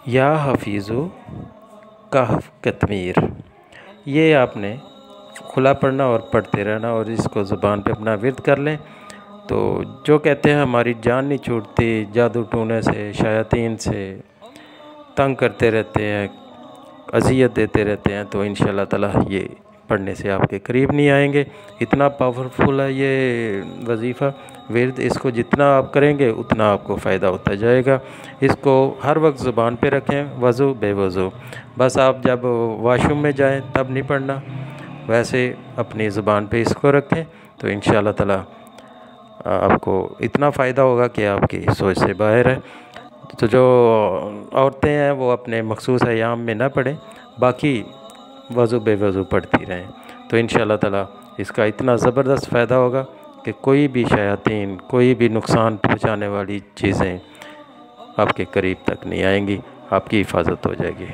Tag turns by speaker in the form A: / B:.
A: یا حفیظو کہف کتمیر، یہ آپ نے کھلا پڑھنا اور پڑھتے رہنا، اور اس کو زبان پہ اپنا ورد کر لیں۔ تو جو کہتے ہیں ہماری جان نہیں چھوٹتی، جادو ٹونے سے، شیاطین سے تنگ کرتے رہتے ہیں، اذیت دیتے رہتے ہیں، تو انشاءاللہ تعالیٰ یہ پڑھنے سے آپ کے قریب نہیں آئیں گے۔ اتنا پاورفل ہے یہ وظیفہ ورد، اس کو جتنا آپ کریں گے اتنا آپ کو فائدہ ہوتا جائے گا۔ اس کو ہر وقت زبان پہ رکھیں، وضو بے وضو، بس آپ جب واش روم میں جائیں تب نہیں پڑھنا، ویسے اپنی زبان پہ اس کو رکھیں تو انشاءاللہ تعالیٰ آپ کو اتنا فائدہ ہوگا کہ آپ کی سوچ سے باہر ہے۔ تو جو عورتیں ہیں وہ اپنے مخصوص ایام میں نہ پڑھیں، باقی وضو بے وضو پڑھتی رہیں، تو انشاءاللہ تعالیٰ اس کا اتنا زبردست فائدہ ہوگا کہ کوئی بھی شیاطین، کوئی بھی نقصان پہنچانے والی چیزیں آپ کے قریب تک نہیں آئیں گی، آپ کی حفاظت ہو جائے گی۔